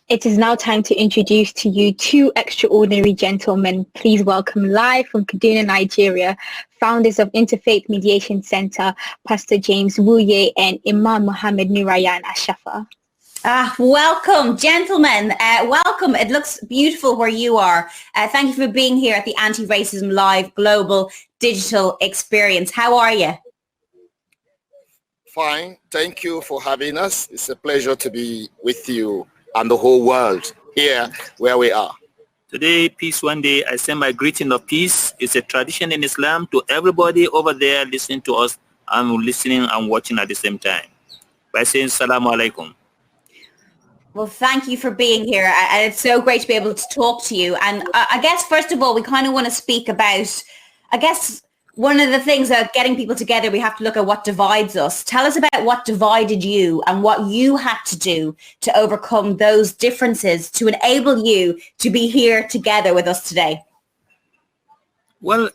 It is now time to introduce to you two extraordinary gentlemen. Please welcome live from Kaduna, Nigeria, founders of Interfaith Mediation Center, Pastor James Wuye and Imam Muhammad Nurayan Ashafa. Welcome, gentlemen. Welcome. It looks beautiful where you are. Thank you for being here at the Anti-Racism Live Global Digital Experience. How are you? Fine. Thank you for having us. It's a pleasure to be with you and the whole world here where we are. Today, Peace One Day, I send my greeting of peace. It's a tradition in Islam to everybody over there listening to us and listening and watching at the same time by saying Assalamu alaikum. Well, thank you for being here. And it's so great to be able to talk to you. And I guess, first of all, we kind of want to speak about, one of the things that getting people together, we have to look at what divides us. Tell us about what divided you and what you had to do to overcome those differences to enable you to be here together with us today. Well,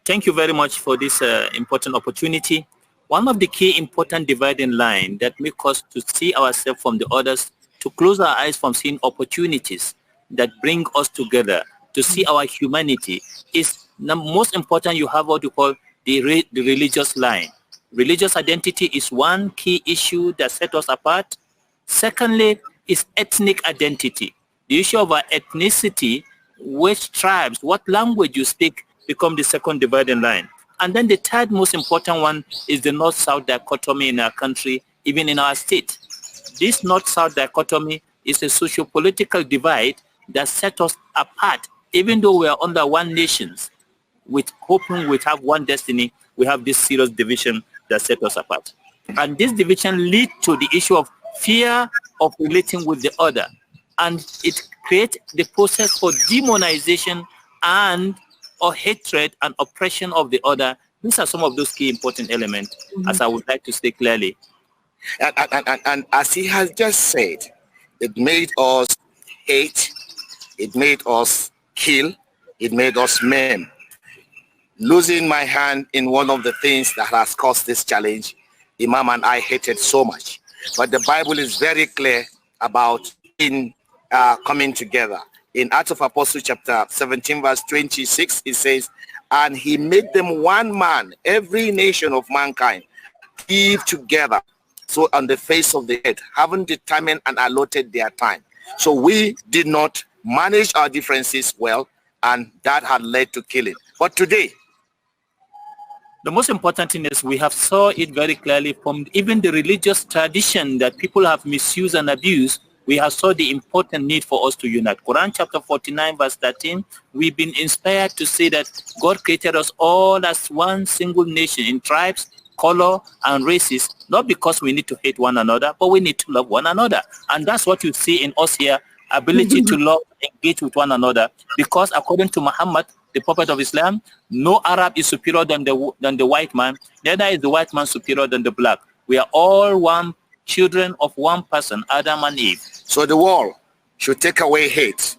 thank you very much for this important opportunity. One of the key important dividing line that make us to see ourselves from the others, to close our eyes from seeing opportunities that bring us together, to see our humanity is the most important. You have what you call the religious line. Religious identity is one key issue that sets us apart. Secondly, is ethnic identity. The issue of our ethnicity, which tribes, what language you speak, become the second dividing line. And then the third most important one is the North-South dichotomy in our country, even in our state. This North-South dichotomy is a socio-political divide that sets us apart. Even though we are under one nation, with hoping we have one destiny, we have this serious division that sets us apart. And this division leads to the issue of fear of relating with the other. And it creates the process for demonization and or hatred and oppression of the other. These are some of those key important elements, as I would like to say clearly. And as he has just said, it made us hate, it made us kill, it made us maim. Losing my hand in one of the things that has caused this challenge, Imam and I hated so much. But the Bible is very clear about coming together. In Acts of Apostles chapter 17 verse 26, it says, and he made them one man, every nation of mankind, live together. So on the face of the earth, having determined and allotted their time. So we did not manage our differences well, and that had led to killing. But today, the most important thing is we have saw it very clearly from even the religious tradition that people have misused and abused. We have saw the important need for us to unite. Quran chapter 49 verse 13, we've been inspired to say that God created us all as one single nation in tribes, color, and races, not because we need to hate one another, but we need to love one another. And that's what you see in us here, ability to love, engage with one another, because according to Muhammad, the prophet of Islam, no Arab is superior than the white man, neither is the white man superior than the black. We are all one, children of one person, Adam and Eve. So the world should take away hate,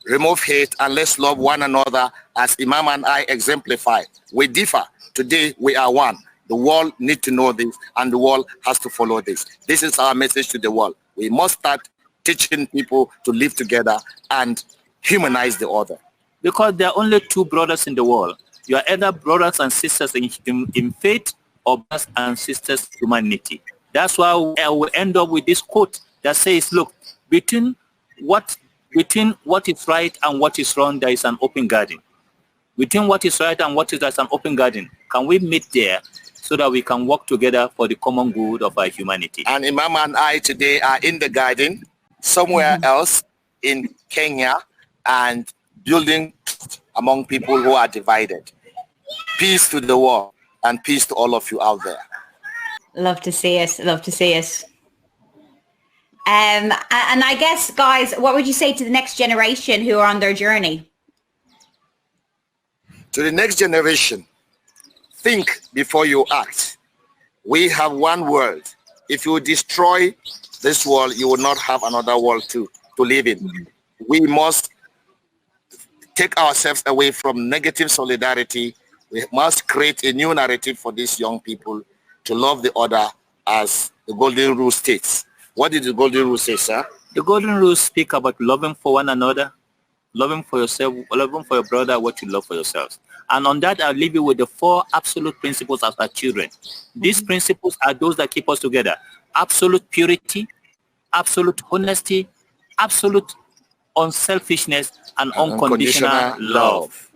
remove hate, and let's love one another as Imam and I exemplify. We differ. Today we are one. The world needs to know this, and the world has to follow this. This is our message to the world. We must start teaching people to live together and humanize the other. Because there are only two brothers in the world. You are either brothers and sisters in faith or brothers and sisters in humanity. That's why we end up with this quote that says, look, between what is right and what is wrong, there is an open garden. Between what is right and what is, there's an open garden. Can we meet there so that we can work together for the common good of our humanity? And Imam and I today are in the garden somewhere else in Kenya and building among people who are divided. Peace to the world and peace to all of you out there. Love to see us. Love to see us. And I guess, guys, what would you say to the next generation who are on their journey? To the next generation, think before you act. We have one world. If you destroy this world, you will not have another world to live in. We must take ourselves away from negative solidarity. We must create a new narrative for these young people to love the other as the golden rule states. What did the golden rule say, sir? The golden rules speak about loving for one another, loving for yourself, loving for your brother, what you love for yourselves. And on that, I'll leave you with the 4 absolute principles as our children. These principles are those that keep us together. Absolute purity, absolute honesty, absolute unselfishness, and unconditional love.